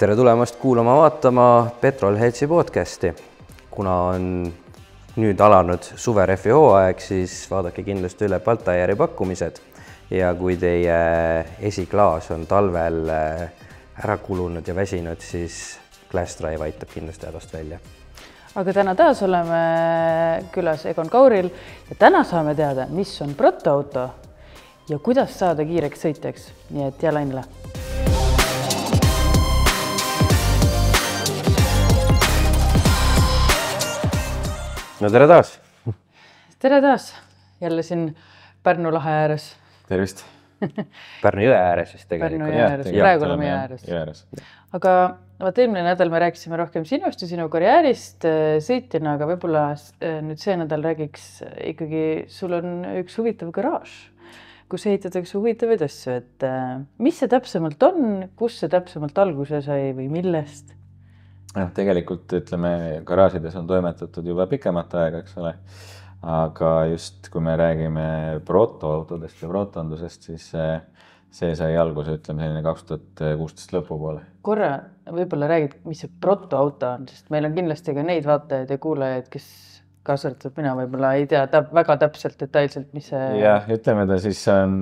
Tere tulemast kuulama vaatama Petrolheadsi podcasti. Kuna on nüüd alanud suverefi hooaeg, siis vaadake kindlasti üle Baltajäri pakkumised. Ja kui teie esiklaas on talvel ära kulunud ja väsinud, siis Glass Drive aitab kindlasti hädast välja. Aga täna taas oleme külas Egon Kauril ja täna saame teada, mis on protoauto ja kuidas saada kiireks sõitjaks. Nii et jää lainile. No tere taas! Tere taas! Jälle siin Pärnu lahe ääres. Tervist! Pärnu jõe ääres vist tegelikult. Pärnu jõe ääres, praegu oleme jõe ääres. Aga eelmine nädal me rääkisime rohkem sinust ja sinu karjäärist sõitjana, aga võib-olla nüüd see nädal räägiks ikkagi, sul on üks huvitav garaaž, kus ehitatakse huvitavaid asju. Et mis see täpsemalt on, kus see täpsemalt alguse sai või millest? Tegelikult ütleme, garaažides on toimetatud juba pikemat aega, eks ole. Aga just kui me räägime protoautodest ja protondusest, siis see sai alguse, ütleme, 2016 lõpupoole. Korra võib-olla räägid, mis see protoauto on, sest meil on kindlasti ka neid vaatajaid ja kuulajaid, kes kaasartud mina võib-olla ei tea väga täpselt detailselt, mis see... Jah, ütleme ta siis on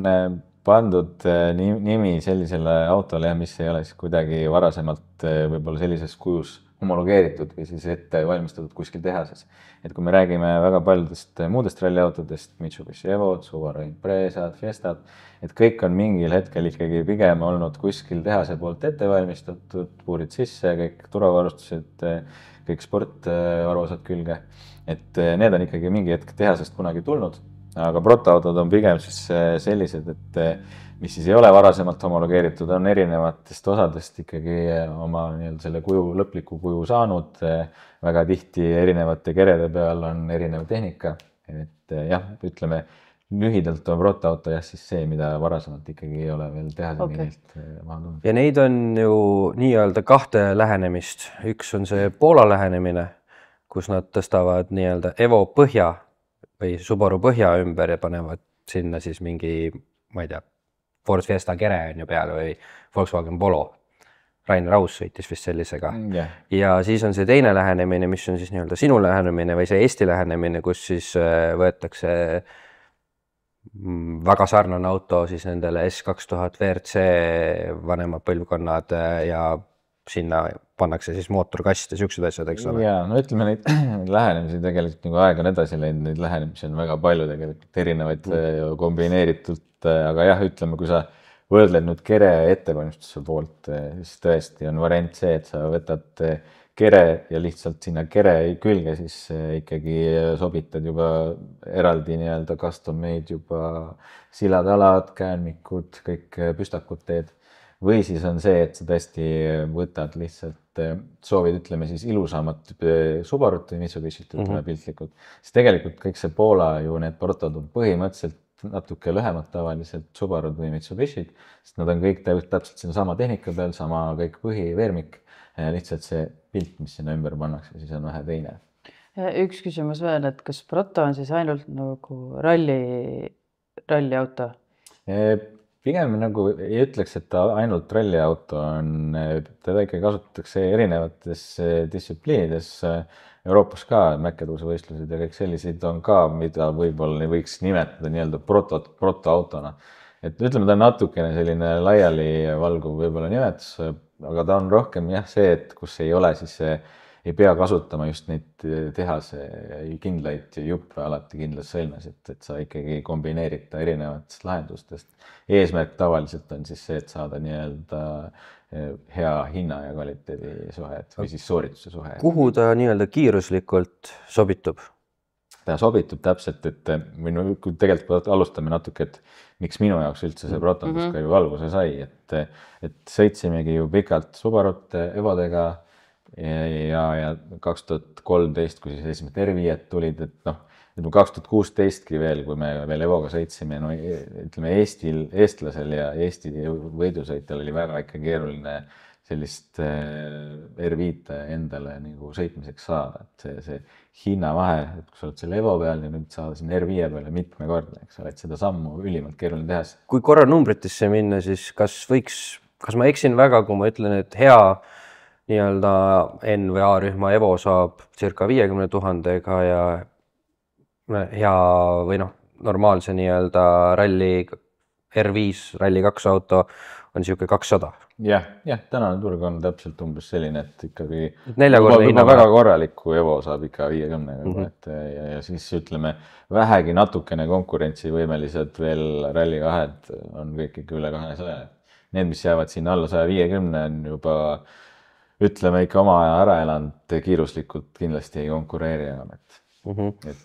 pandud nimi sellisele autole, mis ei ole siis kuidagi varasemalt võib-olla sellises kujus homologeeritud või siis ette valmistatud kuskil tehases. Et kui me räägime väga paljudest muudest ralliautodest, Mitsubishi Evo, Subaru Imprezad, Fiestad, et kõik on mingil hetkel ikkagi pigem olnud kuskil tehase poolt ette valmistatud, puurid sisse, kõik turvavarustused, kõik sportvarusad külge. Et need on ikkagi mingi hetk tehasest kunagi tulnud, aga protoautod on pigem siis sellised, et mis siis ei ole varasemalt homologeeritud, on erinevatest osadest ikkagi oma selle kuju, lõpliku kuju saanud. Väga tihti erinevate kerede peal on erinev tehnika. Et jah, ütleme, lühidalt on protoauto siis see, mida varasemalt ikkagi ei ole veel tehase mingelt maha. Ja neid on ju nii-öelda kahte lähenemist. Üks on see Poola lähenemine, kus nad tõstavad nii-öelda Evo põhja või Subaru põhja ümber ja panevad sinna siis mingi, ma ei tea, Ford Fiesta kere on ju peal või Volkswagen Polo. Rainer Raus sõitis vist sellisega. Ja siis on see teine lähenemine, mis on siis nii-öelda sinu lähenemine või see Eesti lähenemine, kus siis võetakse väga sarnane auto siis nendele S2000 WRC vanemad põlvkonnad ja sinna pannakse siis mootorkast ja siuksed asjad, eks ole? Jaa, no ütleme neid lähenemisi tegelikult nagu aeg on edasi läinud, neid lähenemisi on väga palju tegelikult erinevaid kombineeritult, aga jah, ütleme, kui sa võrdled nüüd kere ettevalmistuse poolt, siis tõesti on variant see, et sa võtad kere ja lihtsalt sinna kere külge siis ikkagi sobitad juba eraldi nii-öelda custom made juba silatalad, käänmikud, kõik püstakud teed. Või siis on see, et sa tõesti võtad lihtsalt, soovid, ütleme siis ilusamat Subarut või Mitsubishit, ütleme piltlikult. Siis tegelikult kõik see Poola ju need protod on põhimõtteliselt natuke lühemad tavaliselt Subarud või Mitsubishit, sest nad on kõik täpselt sinna sama tehnika peal, sama kõik põhiveermik, lihtsalt see pilt, mis sinna ümber pannakse, siis on vähe teine. Üks küsimus veel, et kas proto on siis ainult nagu ralliauto? Pigem nagu ei ütleks, et ta ainult ralliauto on, teda ikkagi kasutatakse erinevates distsipliinides. Euroopas ka mäkketõusuvõistlused ja kõik sellised on ka, mida võib-olla võiks nimetada nii-öelda protoautona. Et ütleme, ta on natukene selline laiali valguv võib-olla nimetus, aga ta on rohkem jah see, et kus ei ole siis ei pea kasutama just neid tehase kindlaid juppe alati kindlas sõlmes, et sa ikkagi kombineerid ta erinevatest lahendustest. Eesmärk tavaliselt on siis see, et saada nii-öelda hea hinna ja kvaliteedi suhe või siis soorituse suhe. Kuhu ta nii-öelda kiiruslikult sobitub? Ta sobitub täpselt, et kui tegelikult alustame natuke, et miks minu jaoks üldse see protondus ka ju alguse sai, et sõitsimegi ju pikalt Subarute, Evodega ja 2013, kui siis esimesed R5 tulid, et 2016 veel, kui me veel Evoga sõitsime, ütleme eestlasel ja Eesti võidusõitjal oli väga ikka keeruline sellist R5 endale nagu sõitmiseks saada. Et see hinnavahe, et kui sa oled selle Evo peal ja nüüd saada siin R5 peale mitmekordne, eks ole, et seda sammu ülimalt keeruline teha. Kui korra numbritesse minna, siis kas ma eksin väga, kui ma ütlen, et hea nii-öelda N või A rühma Evo saab circa 50 000-ga ja või normaalse nii-öelda ralli R5, ralli 2 auto on siuke 200. Jah, tänane turg on täpselt umbes selline, et ikkagi juba väga korraliku Evo saab ikka 50, ja siis ütleme vähegi natukene konkurentsivõimelised veel ralli 2 on kõik ikka üle 200. Need, mis jäävad sinna alla 150 on juba, ütleme ikka oma aja ära elanud, kiiruslikult kindlasti ei konkureeri enam, et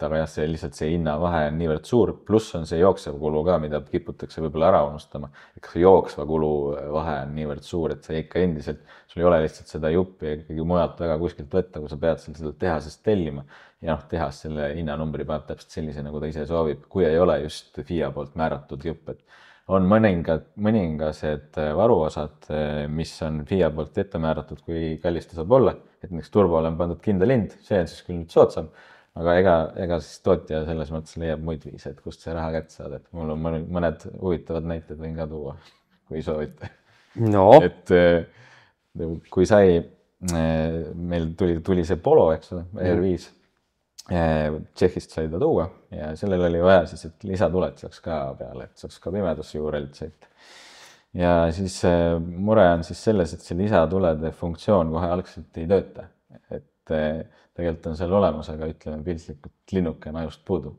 aga jah, lihtsalt see hinnavahe on niivõrd suur, pluss on see jooksev kulu ka, mida kiputakse võib-olla ära unustama. Ega see jooksva kulu vahe on niivõrd suur, et sa ikka endiselt, sul ei ole lihtsalt seda juppi ikkagi mujalt väga kuskilt võtta, kui sa pead seda tehasest tellima. Ja tehas selle hinnanumbri paneb täpselt sellise, nagu ta ise soovib, kui ei ole just FIA poolt määratud jupp, et on mõningased varuosad, mis on FIA poolt ette määratud, kui kallis ta saab olla, et näiteks turbole on pandud kindel hind, see on siis küll nüüd soodsam. Aga ega siis tootja selles mõttes leiab muid viise, et kust see raha kätte saada, et mul on mõned huvitavad näited võin ka tuua, kui soovite. No. Et kui meil tuli see Polo, eks ole, R5, Tšehhist sai ta tuua ja sellel oli vaja siis, et lisatuled saaks ka peale, et saaks ka pimedusse juurelt sõita. Ja siis mure on siis selles, et see lisatulede funktsioon kohe algselt ei tööta, et tegelikult on seal olemas, aga ütleme piltlikult linnuke on ajust puudu.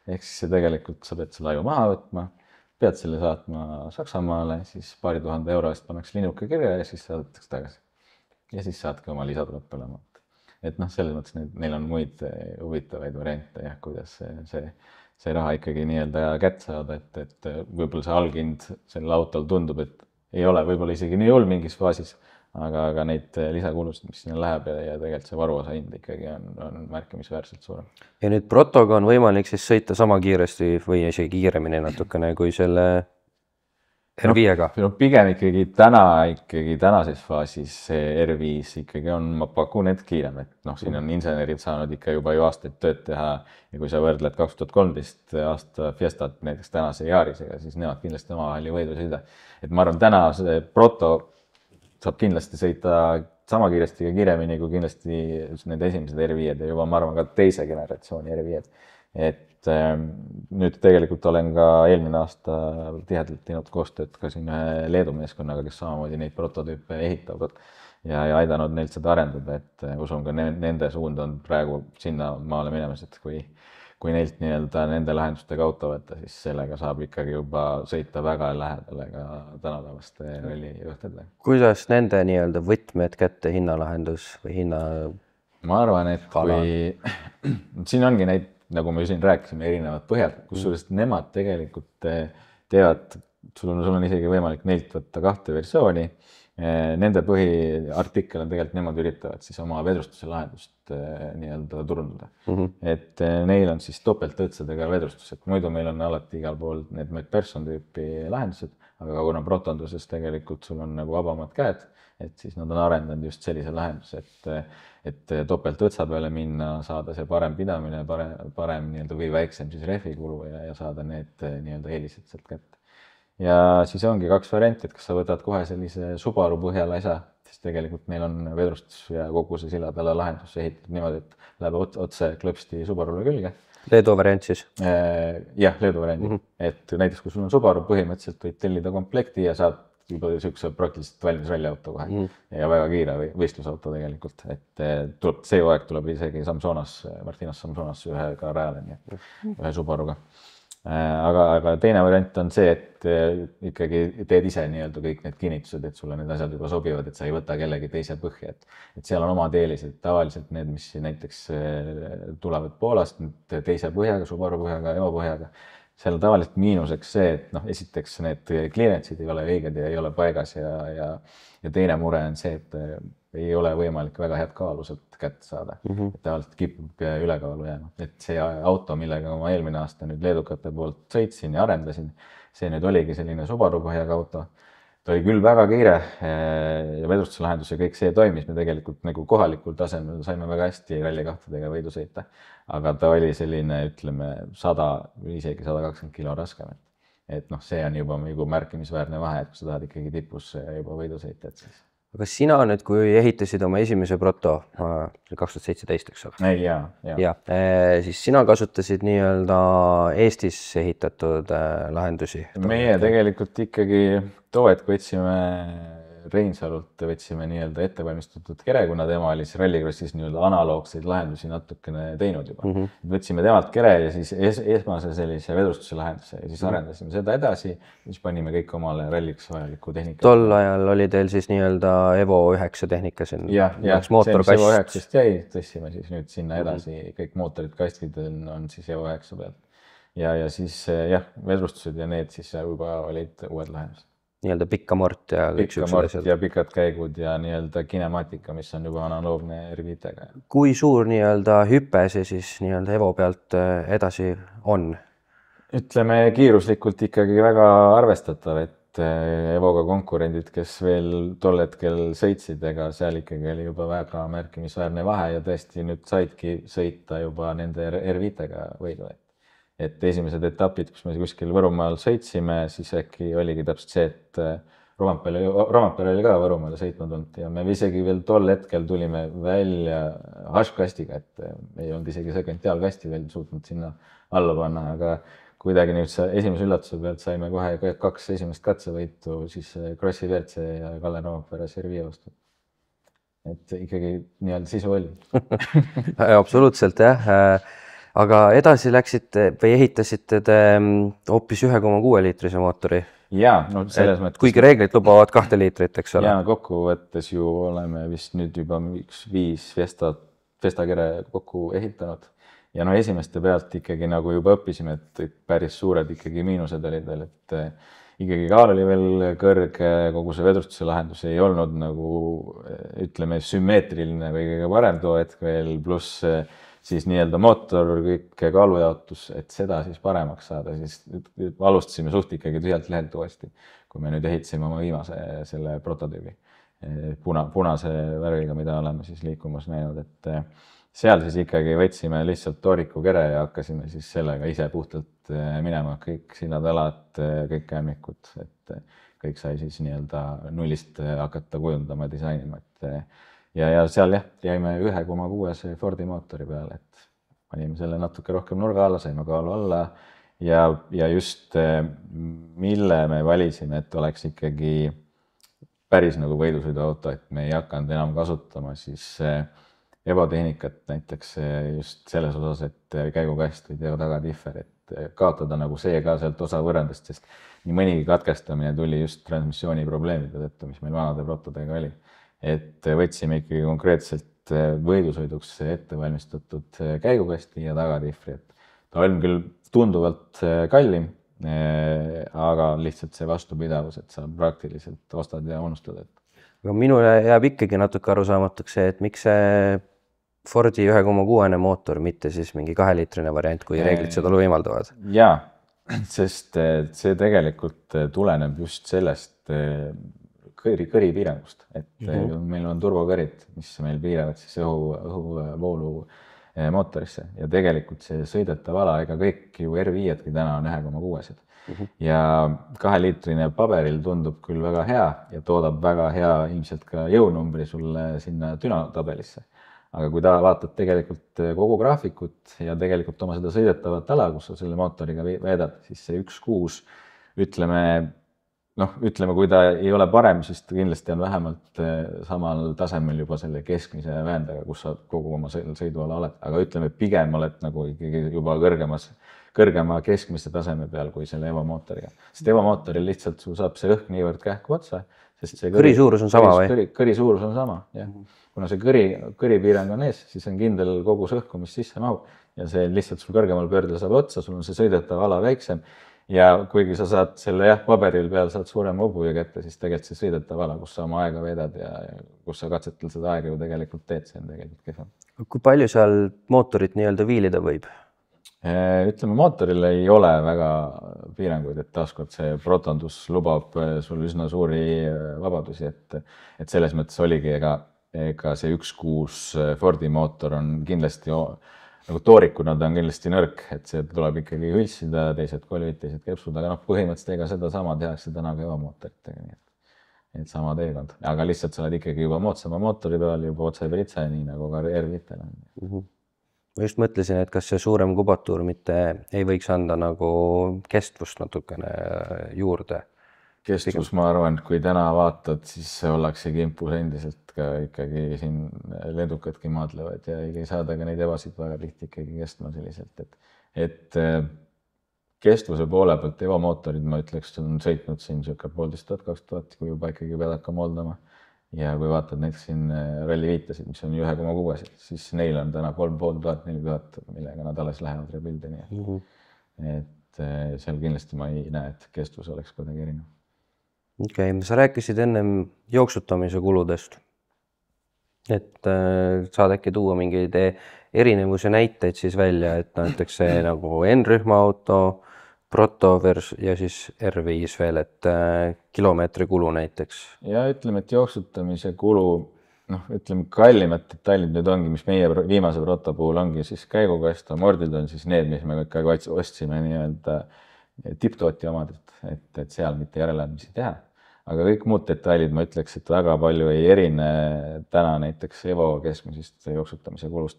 Ehk siis tegelikult sa pead selle aju maha võtma, pead selle saatma Saksamaale, siis paari tuhande euro eest pannakse linnuke kirja ja siis saadetakse tagasi. Ja siis saadki oma lisatuled põlema. Et selles mõttes neil on muid huvitavaid variante, jah, kuidas see raha ikkagi nii-öelda kätte saada, et võib-olla see alghind sellel autol tundub, et ei ole võib-olla isegi nii hull mingis faasis, aga neid lisakulusid, mis sinna läheb ja tegelikult see varuosa hind ikkagi on märkimisväärselt suurem. Ja nüüd Protoga on võimalik siis sõita sama kiiresti või isegi kiiremini natukene kui selle R5-ga? No pigem ikkagi tänases faasis see R5 ikkagi on, ma pakun, et kiirem, et siin on insenerid saanud ikka juba ju aastaid tööd teha ja kui sa võrdled 2013 aasta Fiestat näiteks tänase Yarisega, siis nemad kindlasti omavahel ju võidu sõida. Et ma arvan, täna see Proto saab kindlasti sõita sama kiiresti ja kiiremini kui kindlasti need esimesed R5-d ja juba ma arvan ka teise generatsiooni R5-d. Et nüüd tegelikult olen ka eelmine aasta tihedalt teinud koostööd ka siin Leedu meeskonnaga, kes samamoodi neid prototüüpe ehitavad ja aidanud neilt seda arendada, et usun ka nende suund on praegu sinna maale minemas, et kui neilt nii-öelda nende lahendustega auto võtta, siis sellega saab ikkagi juba sõita väga lähedale ka tänapäevaste rallijuhtidele. Kuidas nende nii-öelda võtmed kätte hinnalahendus või hinna? Ma arvan, et kui siin ongi neid, nagu me siin rääkisime, erinevad põhjad, kusjuures nemad tegelikult teevad, sul on isegi võimalik neilt võtta 2 versiooni. Nende põhiartikkel on tegelikult, nemad üritavad siis oma vedrustuse lahendust nii-öelda turundada. Et neil on siis topeltõõtsadega vedrustus, et muidu meil on alati igal pool need McPherson tüüpi lahendused, aga kuna protonduses tegelikult sul on nagu vabamad käed, et siis nad on arendanud just sellise lahenduse, et topeltõõtsa peale minna, saada see parem pidamine, parem nii-öelda või väiksem siis rehvikulu ja saada need nii-öelda eelised sealt kätte. Ja siis ongi 2 varianti, et kas sa võtad kohe sellise Subaru põhjal asja, siis tegelikult neil on vedrustus ja kogu see silla peale lahendus ehitatud niimoodi, et läheb otse klõpsti Subarule külge. Leedu variant siis? Jah, Leedu variant. Et näiteks kui sul on Subaru, põhimõtteliselt võid tellida komplekti ja saad juba niisuguse praktiliselt valmis ralliauto kohe ja väga kiire võistlusauto tegelikult. Et see aeg tuleb isegi Martinas Samsonas ühega rajale, ühe Subaruga. Aga teine variant on see, et ikkagi teed ise nii-öelda kõik need kinnitused, et sulle need asjad juba sobivad, et sa ei võta kellegi teise põhja. Et seal on omad eelised, tavaliselt need, mis näiteks tulevad Poolast teise põhjaga, Subaru põhjaga, Evo põhjaga, seal on tavaliselt miinuseks see, et esiteks need clearance'id ei ole õiged ja ei ole paigas ja teine mure on see, et ei ole võimalik väga head kaalu sealt kätte saada. Tavaliselt kipub ülekaalu jääma. Et see auto, millega ma eelmine aasta nüüd leedukate poolt sõitsin ja arendasin, see nüüd oligi selline Subaru põhjaga auto. Ta oli küll väga kiire ja vedrustuse lahendus ja kõik see toimis. Me tegelikult nagu kohalikul tasemel saime väga hästi ralli-kahtedega võidu sõita. Aga ta oli selline, ütleme, 100 või isegi 120 kilo raskem. Et see on juba märkimisväärne vahe, et kui sa tahad ikkagi tipus juba võidu sõita, et siis Aga sina nüüd, kui ehitasid oma esimese proto 2017, eks ole? Ja. Siis sina kasutasid nii-öelda Eestis ehitatud lahendusi? Meie tegelikult ikkagi too hetk võtsime Reinsalult võtsime nii-öelda ettevalmistatud kere, kuna tema oli siis Rallycrossis nii-öelda analoogseid lahendusi natukene teinud juba. Võtsime temalt kere ja siis esmase sellise vedrustuse lahenduse ja siis arendasime seda edasi, siis panime kõik omale ralliks vajaliku tehnika. Tol ajal oli teil siis nii-öelda Evo 9 tehnika siin? Jah, see mis Evo 9-st jäi, tõstsime siis nüüd sinna edasi, kõik mootorid, kastid on siis Evo 9 peal. Ja siis vedrustused ja need siis juba olid uued lahendused. Nii-öelda pikk amort ja kõik asjad. Ja pikad käigud ja nii-öelda kinemaatika, mis on juba analoogne R5-ga. Kui suur nii-öelda hüpe see siis nii-öelda Evo pealt edasi on? Ütleme kiiruslikult ikkagi väga arvestatav, et Evoga konkurendid, kes veel tol hetkel sõitsid, ega seal ikkagi oli juba väga märkimisväärne vahe ja tõesti nüüd saidki sõita juba nende R5-ga võidu. Et esimesed etapid, kus me kuskil Võrumaal sõitsime, siis äkki oligi täpselt see, et Rompere oli ka Võrumaale sõitma tulnud ja me isegi veel tol hetkel tulime välja haškastiga, et ei olnud isegi sekventiaalkasti veel suutnud sinna alla panna, aga kuidagi nüüd esimese üllatuse pealt saime kohe 2 esimest katsevõitu, siis Krossi WRC ja Kalle Rompere R5 vastu. Et ikkagi nii-öelda sisu oli. Absoluutselt, jah. Aga edasi läksite või ehitasite te hoopis 1,6 liitrise mootori? Jaa, no selles mõttes. Kuigi reeglid lubavad 2 liitrit, eks ole? Jaa, kokkuvõttes ju oleme vist nüüd juba 5 Fiesta kere kokku ehitanud. Ja no esimeste pealt ikkagi nagu juba õppisime, et päris suured ikkagi miinused olid veel, et ikkagi kaal oli veel kõrge, kogu see vedrustuse lahendus ei olnud nagu ütleme sümmeetriline või kõige parem too hetk veel, pluss siis nii-öelda mootor, kõik kaalujaotus, et seda siis paremaks saada, siis alustasime suht ikkagi tühjalt lehelt uuesti, kui me nüüd ehitasime oma viimase selle prototüübi punase värviga, mida oleme siis liikumas näinud, et seal siis ikkagi võtsime lihtsalt tooriku kere ja hakkasime siis sellega ise puhtalt minema, kõik sillad-alad, kõik kämmikud, et kõik sai siis nii-öelda nullist hakata kujundama, disainima, ja seal jäime 1,6 Fordi mootori peale, et panime selle natuke rohkem nurga alla, saime kaalu alla ja just mille me valisime, et oleks ikkagi päris nagu võidusõiduauto, et me ei hakanud enam kasutama siis Evo tehnikat näiteks just selles osas, et käigukast või teo tagatihver, et kaotada nagu see ka sealt osa võrrandist, sest nii mõnigi katkestamine tuli just transmissiooni probleemide tõttu, mis meil vanade protodega oli. Et võtsime ikkagi konkreetselt võidusõiduks ettevalmistatud käigukasti ja tagatihvri. Ta on küll tunduvalt kallim, aga lihtsalt see vastupidavus, et sa praktiliselt ostad ja unustad. Aga minule jääb ikkagi natuke arusaamatuks see, et miks see Fordi 1,6 mootor, mitte siis mingi 2-liitrine variant, kui reeglid seda võimaldavad? Jaa, sest see tegelikult tuleneb just sellest kõri piirangust, et meil on turbokõrid, mis meil piiravad siis õhuvoolu mootorisse ja tegelikult see sõidetav ala, ega kõik ju R5-edki täna on 1,6-sed ja 2-liitrine paberil tundub küll väga hea ja toodab väga hea ilmselt ka jõunumbri sulle sinna dünatabelisse. Aga kui ta vaatad tegelikult kogu graafikut ja tegelikult oma seda sõidetavat ala, kus sa selle mootoriga veedad, siis see 1,6 ütleme, kui ta ei ole parem, siis ta kindlasti on vähemalt samal tasemel juba selle keskmise väändaga, kus sa kogu oma sõiduala oled. Aga ütleme, pigem oled nagu ikkagi juba kõrgema keskmise taseme peal kui selle Evo mootoriga. Sest Evo mootoril lihtsalt sul saab see õhk niivõrd kähku otsa. Kõri suurus on sama või? Kõri suurus on sama, jah. Kuna see kõri piirang on ees, siis on kindel kogus õhku, mis sisse mahub ja see lihtsalt sul kõrgemal pöördel saab otsa, sul on see sõidetav ala väiksem ja kuigi sa saad selle paberil peal saad suurema hobuja kätte, siis tegelikult see sõidetav ala, kus sa oma aega veedad ja kus sa katsetel seda aega ju tegelikult teed, see on tegelikult kehvem. Kui palju seal mootorit nii-öelda viilida võib? Ütleme, mootoril ei ole väga piiranguid, et taaskord see protondus lubab sul üsna suuri vabadusi, et selles mõttes oligi, ega see 1,6 Fordi mootor on kindlasti, nagu toorikuna ta on kindlasti nõrk, et see tuleb ikkagi hülsida, teised kolvid, teised kepsud, aga põhimõtteliselt ega seda sama tehakse täna ka Evo mootoritega. et sama teekond, aga lihtsalt sa oled ikkagi juba moodsama mootori peal, juba otse pritsa, nii nagu ka R5-tel on. Ma just mõtlesin, et kas see suurem kubatuur mitte ei võiks anda nagu kestvust natukene juurde. Kestvus, ma arvan, et kui täna vaatad, siis ollakse kimpus endiselt ka ikkagi siin lendukadki maadlevad ja ei saada ka neid evasid väga tihti ikkagi kestma selliselt, et kestvuse poole pealt Evo mootorid, ma ütleks, on sõitnud siin 1500–2000, kui juba ikkagi pead hakkama hooldama. Ja kui vaatad näiteks siin Rally 5-sid, mis on 1,6-sid, siis neil on täna 3500–4000, millega nad alles lähevad rebuildini. Et seal kindlasti ma ei näe, et kestvus oleks kuidagi erinev. Okei, sa rääkisid ennem jooksutamise kuludest. Et saad äkki tuua mingeid erinevuse näiteid siis välja, et näiteks see nagu N-rühma auto, Proto ja siis R5 veel, et kilomeetri kulu näiteks. Ja ütleme, et jooksutamise kulu, ütleme kallimad detailid nüüd ongi, mis meie viimase Proto puhul ongi siis käigukast, mordid on siis need, mis me kõik ostsime nii-öelda tipptootja omad, et seal mitte järeleandmisi teha. Aga kõik muud detailid, ma ütleks, et väga palju ei erine täna näiteks Evo keskmisest jooksutamise kulust.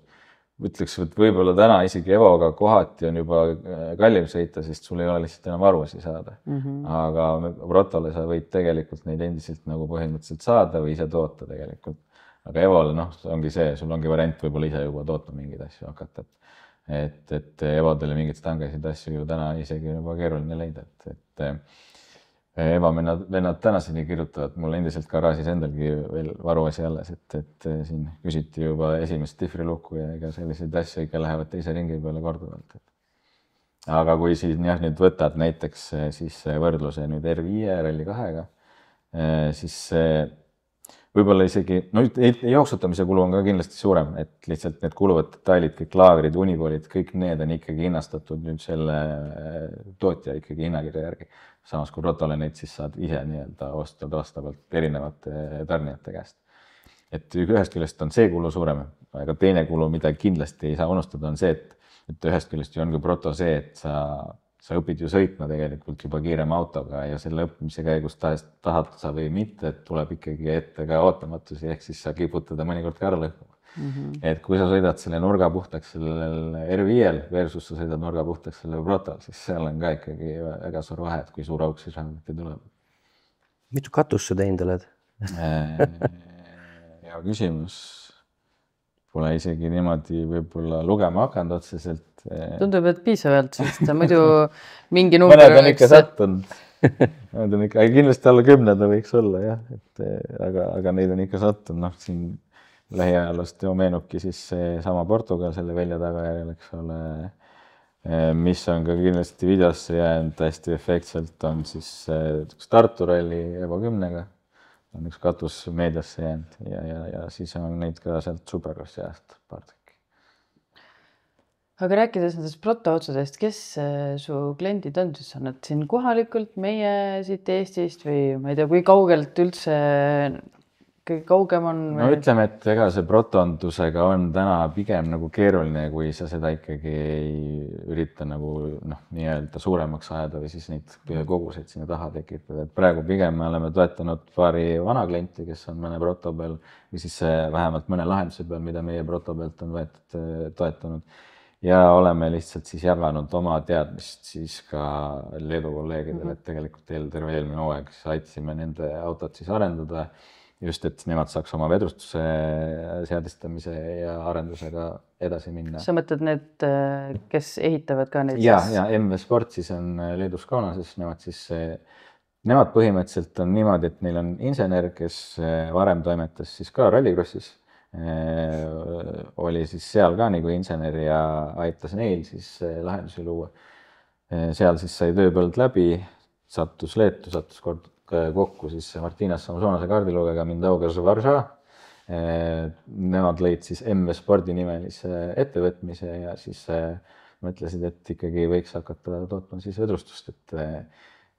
Ütleks, et võib-olla täna isegi Evoga kohati on juba kallim sõita, sest sul ei ole lihtsalt enam varuasi saada. Aga Protole sa võid tegelikult neid endiselt nagu põhimõtteliselt saada või ise toota tegelikult. Aga Evole ongi see, sul ongi variant võib-olla ise juba toota mingeid asju hakata. Et Evodele mingeid stangesid asju ju täna isegi juba keeruline leida. Eva vennad tänaseni kirjutavad, mul endiselt garaažis endalgi veel varuasi alles, et siin küsiti juba esimest tifriluku ja ega selliseid asju ikka lähevad teise ringi peale korduvalt. Aga kui siis nüüd võtad näiteks siis võrdluse nüüd R5 Rally 2-ga, siis võib-olla isegi, jooksutamise kulu on ka kindlasti suurem, et lihtsalt need kuluvad detailid, kõik laagrid, unipoolid, kõik need on ikkagi hinnastatud nüüd selle tootja ikkagi hinnakirja järgi. Samas kui Protole neid siis saad ise nii-öelda ostada vastavalt erinevate tarnijate käest. Et ühest küljest on see kulu suurem, aga teine kulu, mida kindlasti ei saa unustada, on see, et ühest küljest ju on ka Proto see, et sa õpid ju sõitma tegelikult juba kiirema autoga ja selle õppimise käigus tahad sa või mitte, et tuleb ikkagi ette ka ootamatusi, ehk siis sa kiputada mõnikord ka ära lõhkuma. Et kui sa sõidad selle nurga puhtaks sellel R5-l versus sa sõidad nurga puhtaks selle Protol, siis seal on ka ikkagi väga suur vahe, et kui suur auk siis vähemalt ei tule. Mitu katust sa teinud oled? Hea küsimus. Pole isegi niimoodi võib-olla lugema hakanud otseselt. Tundub, et piisavalt, sest muidu mingi number mõned on ikka sattunud. Kindlasti alla 10 ta võiks olla, jah. Aga neid on ikka sattunud. Siin lähiajalast ju meenubki siis sama Portugal selle välja tagajärjel, eks ole, mis on ka kindlasti videosse jäänud hästi efektselt, on siis Tartu Rally Evo 10-ga, on üks katus meediasse jäänud ja siis on neid ka sealt Supercrossi ajast paar tükki. Aga rääkides nendest Proto-otsudest, kes su kliendid on, siis on nad siin kohalikult meie siit Eestist või ma ei tea, kui kaugelt üldse kõige kaugem on? No ütleme, et ega see protondusega on täna pigem nagu keeruline, kui sa seda ikkagi ei ürita nagu nii-öelda suuremaks ajada või siis neid koguseid sinna taha tekitada. Et praegu pigem me oleme toetanud paari vana klienti, kes on mõne proto peal või siis vähemalt mõne lahenduse peal, mida meie proto pealt on toetanud. Ja oleme lihtsalt siis jaganud oma teadmist siis ka Leedu kolleegidele, et tegelikult terve eelmine hooaeg aitasime nende autot siis arendada. Just, et nemad saaks oma vedrustuse seadistamise ja arendusega edasi minna. Sa mõtled need, kes ehitavad ka neid? Ja MV Sport siis on Leedus Kaunases. Nemad põhimõtteliselt on niimoodi, et neil on insener, kes varem toimetas siis ka rallycrossis. Oli siis seal ka nagu insener ja aitas neil siis lahendusi luua. Seal siis sai tööpõld läbi, sattus Leetu, sattus kord kokku siis Martinas Samsonase kaardilugeja Mindaugas Varža. Nemad lõid siis MV Spordi nimelise ettevõtmise ja siis mõtlesid, et ikkagi võiks hakata tootma siis vedrustust,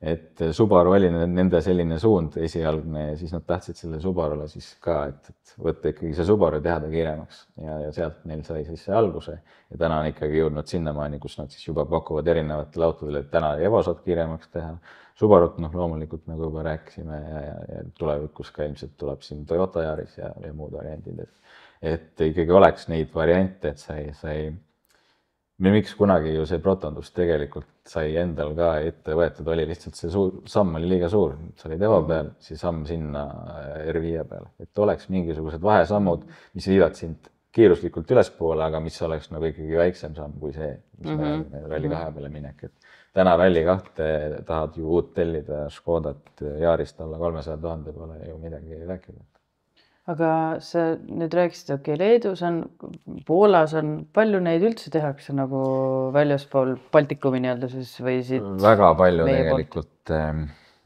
et Subaru oli nende selline suund esialgne ja siis nad tahtsid selle Subarule siis ka, et võtta ikkagi see Subaru teha ta kiiremaks ja sealt neil sai siis see alguse ja täna on ikkagi jõudnud sinnamaani, kus nad siis juba pakuvad erinevatele autodele, et täna Evo saad kiiremaks teha, Subarut, noh, loomulikult nagu juba rääkisime ja tulevikus ka ilmselt tuleb siin Toyota Yaris ja muud variandid, et ikkagi oleks neid variante, et sai miks kunagi ju see protondus tegelikult sai endal ka ette võetud, oli lihtsalt see samm oli liiga suur, sa olid Evo peal, siis samm sinna R5 peale, et oleks mingisugused vahesammud, mis viivad sind kiiruslikult ülespoole, aga mis oleks nagu ikkagi väiksem samm kui see, mis me Rally2 peale minek, et täna Rally2 tahad ju uut tellida Škodat Yarist alla 300 000 pole ju midagi rääkida. Aga sa nüüd rääkisid, okei, Leedus on, Poolas on, palju neid üldse tehakse nagu väljaspool Baltikumi nii-öelda siis või siit? Väga palju tegelikult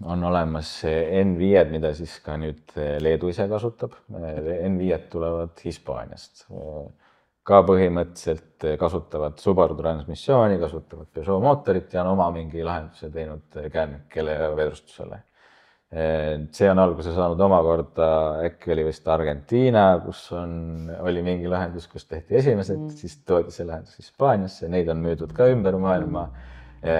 on olemas N5-d, mida siis ka nüüd Leedu ise kasutab. N5-d tulevad Hispaaniast. Ka põhimõtteliselt kasutavad Subaru transmissiooni, kasutavad Peugeot mootorit ja on oma mingi lahenduse teinud käännikele ja vedrustusele. See on alguse saanud omakorda, äkki oli vist Argentiina, kus oli mingi lahendus, kus tehti esimesed, siis toodi see lahendus Hispaaniasse, neid on müüdud ka ümber maailma.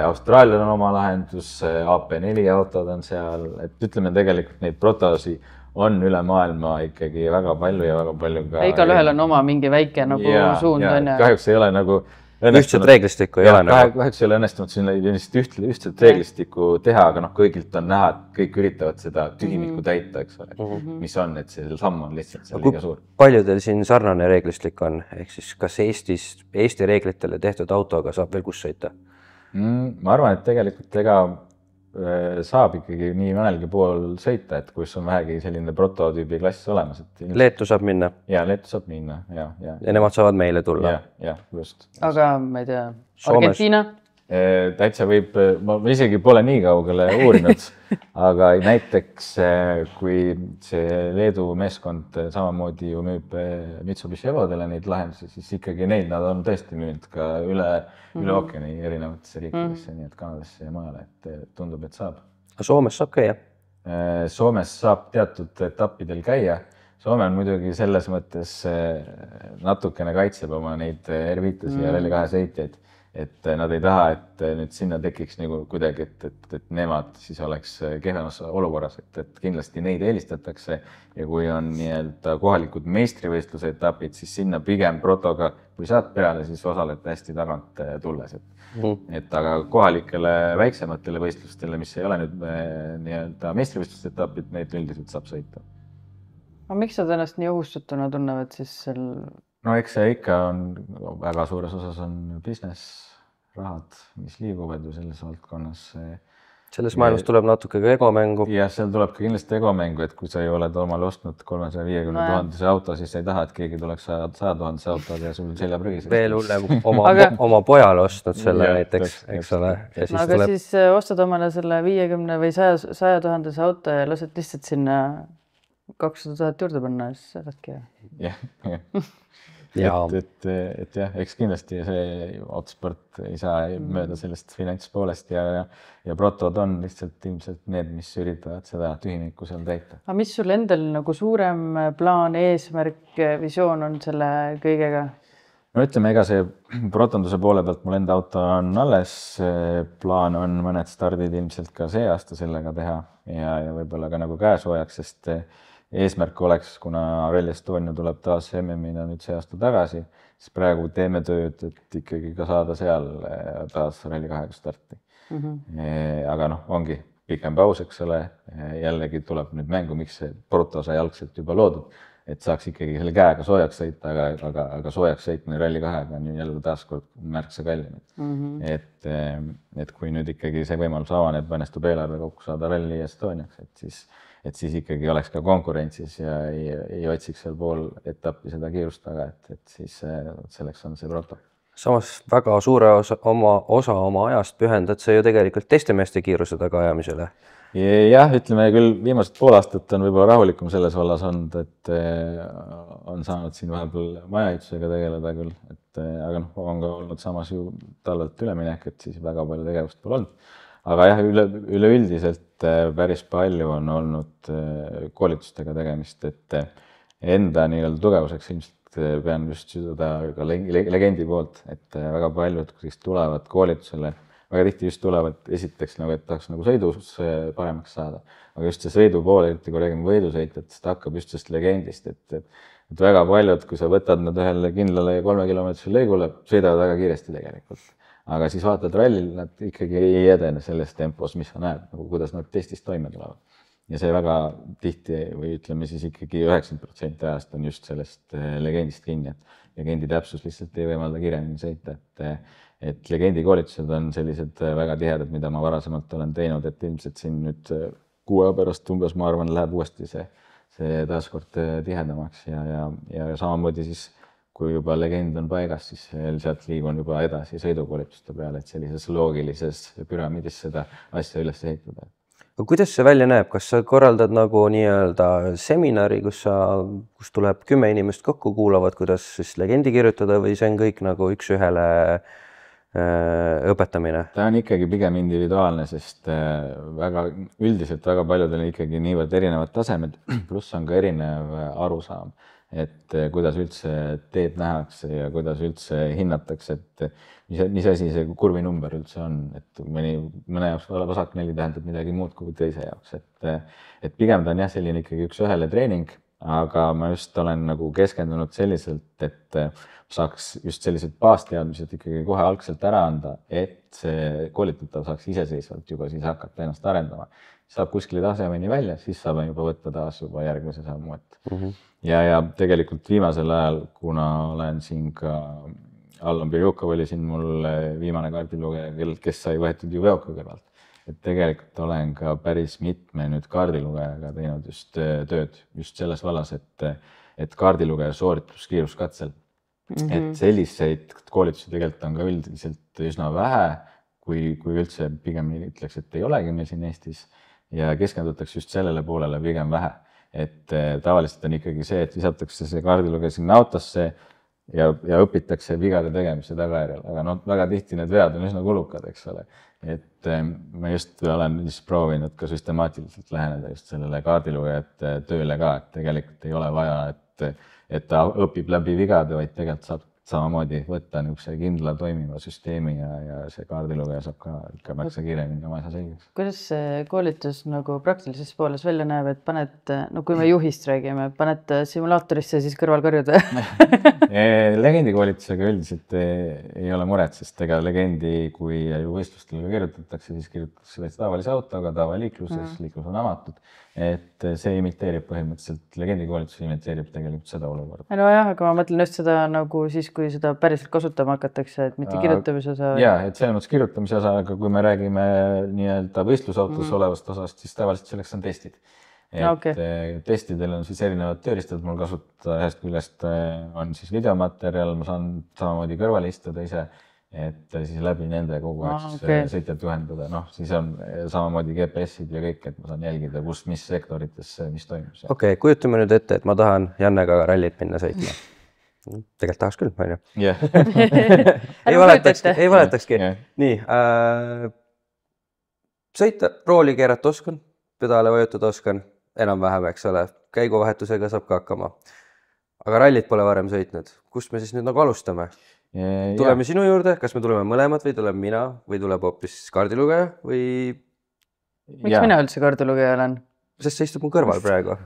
Austraalial on oma lahendus, AP4 autod on seal, et ütleme tegelikult neid protoosi on üle maailma ikkagi väga palju ja väga palju ka... Igal ühel on oma mingi väike nagu suund. Kahjuks ei ole nagu... Ühtset reeglistikku ei ole nagu. Kahjuks ei ole õnnestunud siin ühtset reeglistikku teha, aga kõigilt on näha, et kõik üritavad seda tühimikku täita, eks ole, mis on, et see samm on lihtsalt liiga suur. Palju teil siin sarnane reeglistik on? Ehk siis kas Eesti reeglitele tehtud autoga saab veel kus sõita? Ma arvan, et tegelikult saab ikkagi nii mõnelgi pool sõita, et kus on vähegi selline prototüübi klass olemas. Leetu saab minna? Ja, Leetu saab minna, ja. Ja nemad saavad meile tulla? Ja, just. Aga ma ei tea, Argentiina? Täitsa võib, ma isegi pole nii kaugele uurinud, aga näiteks kui see Leedu meeskond samamoodi ju müüb Mitsubishi Evodele neid lahendusi, siis ikkagi neid nad on tõesti müünud ka üle ookeani erinevatesse riikidesse, nii et Kanadasse ja maale, et tundub, et saab. Soomes saab käia? Soomes saab teatud etappidel käia. Soome on muidugi selles mõttes natukene kaitseb oma neid R5-si ja Rally2 sõitjaid, et nad ei taha, et nüüd sinna tekiks nagu kuidagi, et nemad siis oleks kehvemas olukorras, et kindlasti neid eelistatakse ja kui on nii-öelda kohalikud meistrivõistluse etapid, siis sinna pigem protoga, kui saad peale, siis osaled hästi tagant tulles. Et aga kohalikele väiksematele võistlustele, mis ei ole nüüd nii-öelda meistrivõistluse etapid, neid üldiselt saab sõita. Aga miks nad ennast nii ohustutuna tunnevad siis seal? No eks see ikka on, väga suures osas on business, rahad, mis liiguvad ju selles valdkonnas. Selles maailmas tuleb natuke ka egomängu. Ja seal tuleb ka kindlasti egomängu, et kui sa ei oled omale ostnud 350 000 auto, siis sa ei taha, et keegi tuleks 100 000 auto ja sul selja prügis. Veel hullem oma pojale ostnud selle näiteks, eks ole. Aga siis ostad omale selle 50 või 100 000 auto ja lased lihtsalt sinna 200 000 juurde panna, siis saadki. Et jah, eks kindlasti see autosport ei saa mööda sellest finantspoolest ja protod on lihtsalt ilmselt need, mis üritavad seda tühimikku seal täita. Aga mis sul endal nagu suurem plaan, eesmärk, visioon on selle kõigega? No ütleme, ega see protonduse poole pealt mul enda auto on alles, plaan on mõned stardid ilmselt ka see aasta sellega teha ja võib-olla ka nagu käesoojaks, sest eesmärk oleks, kuna Rally Estonia tuleb taas MM-ina nüüd see aasta tagasi, siis praegu teeme tööd, et ikkagi ka saada seal taas Rally2 starti. Aga ongi pikem paus, eks ole, jällegi tuleb nüüd mängu, miks see proto sai algselt juba loodud, et saaks ikkagi selle käega soojaks sõita, aga soojaks sõitmine Rally2-ga on jälle taaskord märksa kallim. Et kui nüüd ikkagi see võimalus avaneb, õnnestub eelarve kokku saada Rally Estoniaks, et siis ikkagi oleks ka konkurentsis ja ei otsiks seal pool etappi seda kiirust taga, et siis selleks on see proto. Samas väga suure osa oma ajast pühendad sa ju tegelikult teiste meeste kiiruse taga ajamisele. Jah, ütleme küll, viimased pool aastat on võib-olla rahulikum selles vallas olnud, et on saanud siin vahepeal majaehitusega tegeleda küll, aga on ka olnud samas ju talvelt üleminek, et siis väga palju tegevust pole olnud. Aga jah, üleüldiselt päris palju on olnud koolitustega tegemist, et enda nii-öelda tugevuseks ilmselt pean just seda ka legendi poolt, et väga paljud, kes tulevad koolitusele, väga tihti just tulevad esiteks nagu, et tahaks nagu sõidus paremaks saada, aga just see sõidu poole, eriti kui räägime võidusõitjatest, hakkab just sellest legendist, et väga paljud, kui sa võtad nad ühele kindlale 3-kilomeetrisele lõigule, sõidavad väga kiiresti tegelikult. Aga siis vaatad rallil, nad ikkagi ei edene selles tempos, mis sa näed, nagu kuidas nad testis toime tulevad. Ja see väga tihti või ütleme siis ikkagi 90% ajast on just sellest legendist kinni, et legendi täpsus lihtsalt ei võimalda kiiremini sõita, et legendi koolitused on sellised väga tihedad, mida ma varasemalt olen teinud, et ilmselt siin nüüd 6 pärast umbes, ma arvan, läheb uuesti see taaskord tihedamaks ja samamoodi siis, kui juba legend on paigas, siis sealt liigun juba edasi sõidukoolituste peale, et sellises loogilises püramiidis seda asja üles ehitada. Kuidas see välja näeb? Kas sa korraldad nagu nii-öelda seminari, kus tuleb 10 inimest kokku, kuulavad, kuidas siis legendi kirjutada või see on kõik nagu üks ühele õpetamine? Ta on ikkagi pigem individuaalne, sest üldiselt väga paljudel on ikkagi niivõrd erinevad tasemed, pluss on ka erinev arusaam, et kuidas üldse teed nähakse ja kuidas üldse hinnatakse, et mis asi see kurvi number üldse on, et mõne jaoks vasak 4 tähendab midagi muud kui teise jaoks, et pigem ta on jah selline ikkagi üks ühele treening, aga ma just olen nagu keskendunud selliselt, et saaks just sellised baasteadmised ikkagi kohe algselt ära anda, et see koolitatav saaks iseseisvalt juba siis hakata ennast arendama. Saab kuskile tasemeni välja, siis saab juba võtta taas juba järgmise sammu. Ja tegelikult viimasel ajal, kuna olen siin ka Allon Birjukov oli siin mul viimane kaardilugeja, kes sai võetud ju Veoka kõrvalt. Et tegelikult olen ka päris mitme nüüd kaardilugejaga teinud just tööd just selles vallas, et kaardilugeja sooritus kiiruskatsel. Et selliseid koolitusi tegelikult on ka üldiselt üsna vähe, kui üldse pigem ütleks, et ei olegi meil siin Eestis ja keskendutakse just sellele poolele pigem vähe. Et tavaliselt on ikkagi see, et visatakse see kaardilugeja sinna autosse ja õpitakse vigade tegemise tagajärjel, aga väga tihti need vead on üsna kulukad, eks ole. Et ma just olen proovinud ka süstemaatiliselt läheneda just sellele kaardilugejate tööle ka, et tegelikult ei ole vaja, et ta õpib läbi vigade, vaid tegelikult saab samamoodi võtta niisuguse kindla toimiva süsteemi ja see kaardilugeja saab ka ikka märksa kiiremini oma asja selgeks. Kuidas see koolitus nagu praktilises pooles välja näeb, et paned, no kui me juhist räägime, paned simulaatorisse siis kõrvalkarjud Legendi koolitusega üldiselt ei ole muret, sest ega legendi, kui võistlustel kirjutatakse, siis kirjutatakse tavalise autoga, tavaliikluses, liiklus on avatud. Et see imiteerib põhimõtteliselt, legendi koolitus imiteerib tegelikult seda olukorda. No jah, aga ma mõtlen just seda nagu siis, kui seda päriselt kasutama hakatakse, et mitte kirjutamise osa. Jaa, et see on kirjutamise osa, aga kui me räägime nii-öelda võistlusautos olevast osast, siis tavaliselt selleks on testid. Et testidel on siis erinevad tööriistad, mul kasutada ühest küljest on siis videomaterjal, ma saan samamoodi kõrvale istuda ise, et siis läbi nende kogu aeg sõitjat juhendada. Siis on samamoodi GPS-id ja kõik, et ma saan jälgida, mis sektorites mis toimus. Okei, kujutame nüüd ette, et ma tahan Jannega rallit minna sõitma. Tegelikult tahaks küll, on ju? Ei valetakski. Nii, sõita, rooli keerata oskan, pedale vajutada oskan, enam-vähem, eks ole, käiguvahetusega saab ka hakkama. Aga rallit pole varem sõitnud. Kust me siis nüüd nagu alustame? Tuleme sinu juurde, kas me tuleme mõlemad või tuleme mina või tuleb hoopis kaardilugeja või... Miks mina üldse kaardilugeja olen? Sest see istub mu kõrval praegu.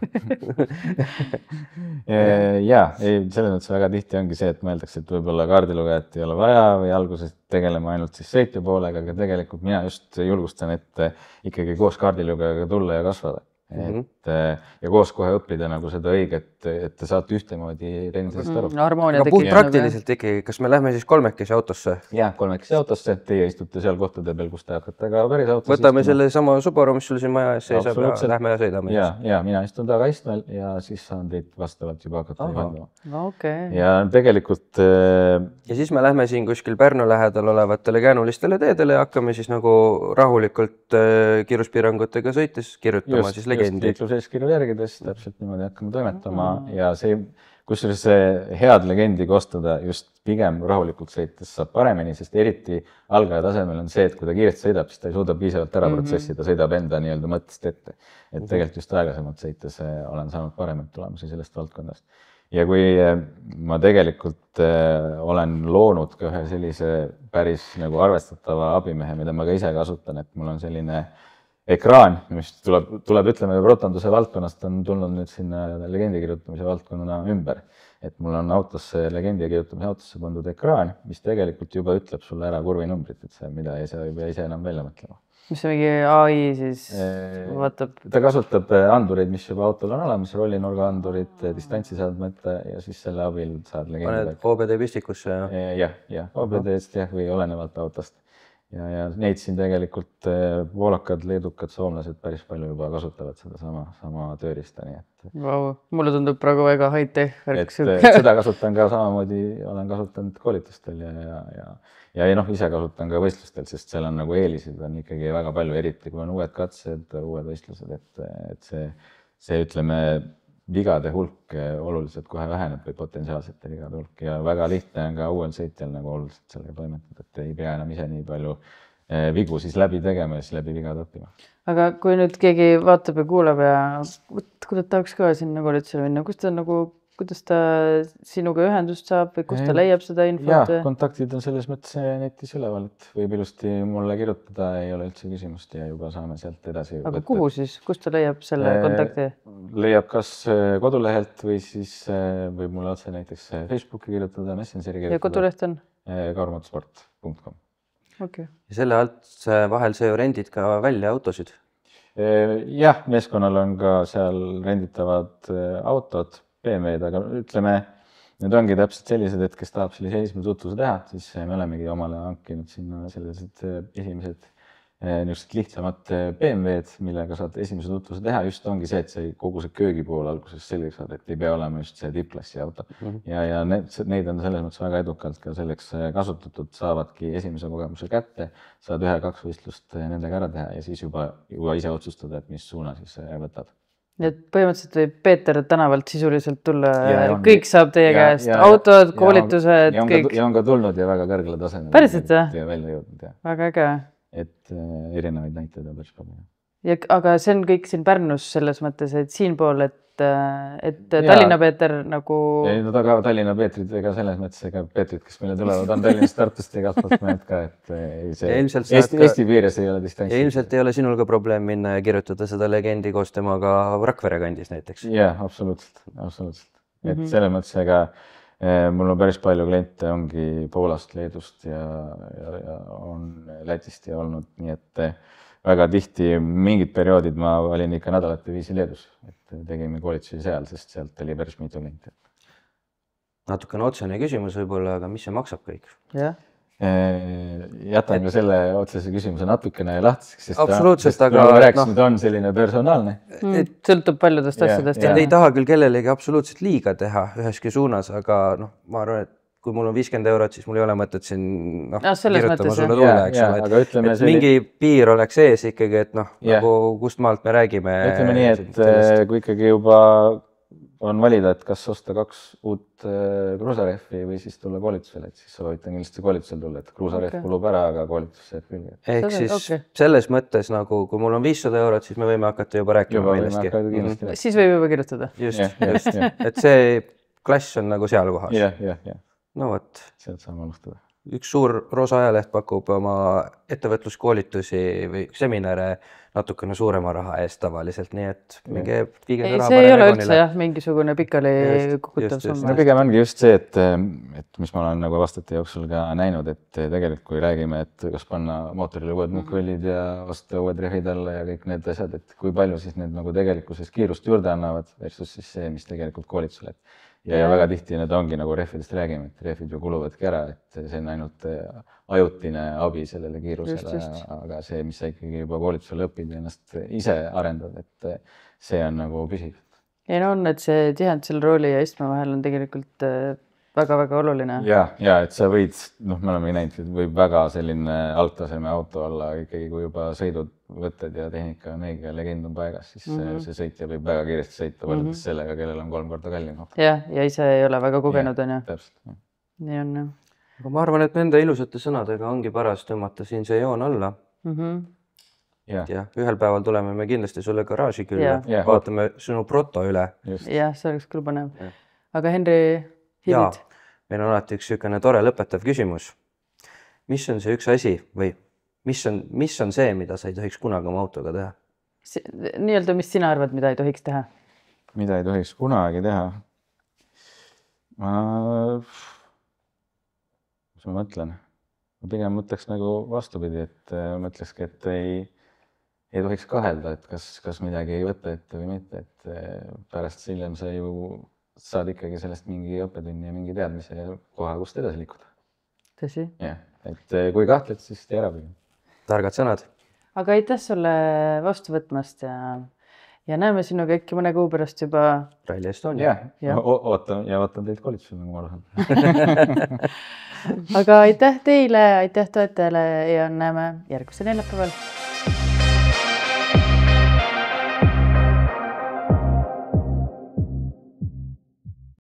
Selles mõttes väga tihti ongi see, et mõeldakse, et võib-olla kaardilugejat ei ole vaja või alguses tegelema ainult siis sõitja poolega, aga tegelikult mina just julgustan, et ikkagi koos kaardilugejaga tulla ja kasvada. Ja koos kohe õppida nagu seda õiget, et te saate ühtemoodi rendisest aru. Harmoonia tekib. Praktiliselt ikkagi, kas me lähme siis kolmekesi autosse? Jah, kolmekesi autosse, et teie istute seal kohtade peal, kus te hakkate ka päris autosse. Võtame selle sama Subaru, mis sul siin maja ees seisab ja lähme ja sõidame. Ja mina istun taga istmel ja siis saan teid vastavalt juba hakata juhendama. Okay. Ja tegelikult... Ja siis me lähme siin kuskil Pärnu lähedal olevatele käänulistele teedele ja hakkame siis nagu rahulikult kiiruspiirangutega sõites kirjutama siis legendi. Liikluseeskirju järgides täpselt niimoodi hakkame toimetama ja see, kusjuures see head legendi koostada just pigem rahulikult sõites saab paremini, sest eriti algaja tasemel on see, et kui ta kiiresti sõidab, siis ta ei suuda piisavalt ära protsessi, ta sõidab enda nii-öelda mõttest ette. Et tegelikult just aeglasemalt sõites olen saanud paremat tulemusi sellest valdkonnast. ja kui ma tegelikult olen loonud ka ühe sellise päris nagu arvestatava abimehe, mida ma ka ise kasutan, et mul on selline ekraan, mis tuleb ütleme, rotanduse valdkonnast on tulnud nüüd sinna legendi kirjutamise valdkonnana ümber. Et mul on autosse, legendi kirjutamise autosse pandud ekraan, mis tegelikult juba ütleb sulle ära kurvinumbrit, et see, mida ei saa juba ise enam välja mõtlema. Mis on mingi AI siis vaatab? Ta kasutab andureid, mis juba autol on olemas, rollinurga andurid, distantsi saad mõtta ja siis selle abil saad legendi. Paned OBD pistikusse ja? Jah, OBD-st jah, või olenevalt autost. Ja neid siin tegelikult poolakad, leedukad, soomlased päris palju juba kasutavad seda sama tööriista. Nii et... Wow. Mulle tundub praegu väga high-tech. Seda kasutan ka samamoodi, olen kasutanud koolitustel ja ise kasutan ka võistlustel, sest seal on nagu eelisid on ikkagi väga palju, eriti kui on uued katsed, uued võistlused, et see ütleme, vigade hulk oluliselt kohe väheneb või potentsiaalsete vigade hulk ja väga lihtne on ka uuel sõitjal nagu oluliselt sellega toimetada, et ei pea enam ise nii palju vigu siis läbi tegema ja siis läbi vigade õppima. Aga kui nüüd keegi vaatab ja kuulab ja kuidas tahaks ka sinna koolitusele minna, kuidas ta sinuga ühendust saab või kus ta leiab seda infot? Kontaktid on selles mõttes netis üleval, et võib ilusti mulle kirjutada, ei ole üldse küsimust ja juba saame sealt edasi. Aga kuhu siis, kus ta leiab selle kontakti? Leiab kas kodulehelt või siis võib mulle otse näiteks Facebooki kirjutada, Messengeri kirjutada. Ja koduleht on? kaurmatsport.com. Okay. Ja selle alt vahel sa ju rendid ka välja autosid? Jah, meeskonnal on ka seal renditavad autod, BMW-d, aga ütleme, need ongi täpselt sellised, et kes tahab sellise esimese tutvuse teha, siis me olemegi omale hankinud sinna sellised esimesed niisugused lihtsamad BMW-d, millega saad esimese tutvuse teha. Just ongi see, et see kogu see köögipool alguses selgeks saada, et ei pea olema just see tippklassi auto. Ja neid on selles mõttes väga edukalt ka selleks kasutatud, saavadki esimese kogemuse kätte, saad 1-2 võistlust nendega ära teha ja siis juba ise otsustada, et mis suuna siis võtad. Nii et põhimõtteliselt võib Peeter tänavalt sisuliselt tulla, kõik saab teie käest, autod, koolitused, kõik. Ja on ka tulnud ja väga kõrgele tasemel. Päriselt, ja välja jõudnud. Väga äge. Et erinevaid näiteid on päris palju. Aga see on kõik siin Pärnus selles mõttes, et siin pool, et Tallinna Peeter nagu... Ei, no taga Tallinna Peetrid ega selles mõttes, ega Peetrid, kes meile tulevad, on Tallinnast, Tartust ja igalt mehed ka, et Eesti piires ei ole distantsi. Ja ilmselt ei ole sinul ka probleem minna ja kirjutada seda legendi koos temaga Rakvere kandis näiteks. Jah, absoluutselt. Et selles mõttes, ega mul on päris palju kliente ongi Poolast, Leedust ja on Lätist ja olnud, nii et väga tihti mingid perioodid ma olin ikka nädalate viisi Leedus, et tegime koolitusi seal, sest sealt oli päris mitu klienti. Natukene otsene küsimus võib-olla, aga mis see maksab kõik? Jätan ka selle otsese küsimuse natukene lahtiseks, sest aga rääkisime, on selline personaalne. Sõltub paljudest asjadest. Ei taha küll kellelegi absoluutselt liiga teha üheski suunas, aga ma arvan, et kui mul on 50 €, siis mul ei ole mõtet siin kirjutama sulle tulla, eks ole. Et mingi piir oleks ees ikkagi, et nagu kust maalt me räägime. Ütleme nii, et kui ikkagi juba on valida, et kas osta 2 uut kruusarehvi või siis tulla koolitusele, et siis soovitan kindlasti koolitusele tulla, et kruusarehv kulub ära, aga koolitus jääb küll. Ehk siis selles mõttes, nagu kui mul on 500 €, siis me võime hakata juba rääkima millestki. Siis võib juba kirjutada. Just. Et see klass on nagu seal kohas. Jah. No võt. Sealt saame alustada. Üks suur Roosa ajaleht pakub oma ettevõtluskoolitusi või seminare natukene suurema raha eest tavaliselt, nii et mingi see ei ole üldse mingisugune pikali kukutav summa. Pigem ongi just see, et mis ma olen nagu aastate jooksul ka näinud, et tegelikult kui räägime, et kas panna mootorile uued mukkvõllid ja osta uued rehvid alla ja kõik need asjad, et kui palju siis need nagu tegelikkuses kiirust juurde annavad versus siis see, mis tegelikult koolitusel. Ja väga tihti need ongi nagu rehvidest räägime, et rehvid ju kuluvadki ära, et see on ainult ajutine abi sellele kiirusele, aga see, mis sa ikkagi juba koolitusel õpid ja ennast ise arendad, et see on nagu püsiv. Ja on, et see tihend selle rooli ja istme vahel on tegelikult väga-väga oluline. Ja, et sa võid, me oleme näinud, võib väga selline algtaseme auto olla ikkagi, kui juba sõidud, võtted ja tehnika on õige ja legend on paigas, siis see sõitja võib väga kiiresti sõita võrreldes sellega, kellel on 3 korda kallim auto. Ja ise ei ole väga kogenud, on ju. Täpselt. Nii on. Aga ma arvan, et nende ilusate sõnadega ongi paras tõmmata siin see joon alla. Ja ühel päeval tuleme me kindlasti sulle garaaži külla, vaatame sinu proto üle. Jah, see oleks küll põnev. aga Henri, hildid? Meil on alati üks niisugune tore lõpetav küsimus. Mis on see üks asi või mis on see, mida sa ei tohiks kunagi oma autoga teha? Nii-öelda, mis sina arvad, mida ei tohiks teha? Mida ei tohiks kunagi teha? Mis ma mõtlen? Ma pigem mõtleks nagu vastupidi, et mõtlekski, et ei tohiks kahelda, et kas midagi ei võtta ette või mitte, et pärast hiljem sa ju saad ikkagi sellest mingi õppetunni ja mingi teadmise koha, kust edasi liikuda. Tõsi? Jah, et kui kahtled, siis tee ära. Targad sõnad. Aga aitäh sulle vastu võtmast ja näeme sinuga äkki mõne kuu pärast juba Rally Estonia. Ootan teid koolitusele, nagu ma arvan. Aga aitäh teile, aitäh toetajale ja näeme järgmisel neljapäeval.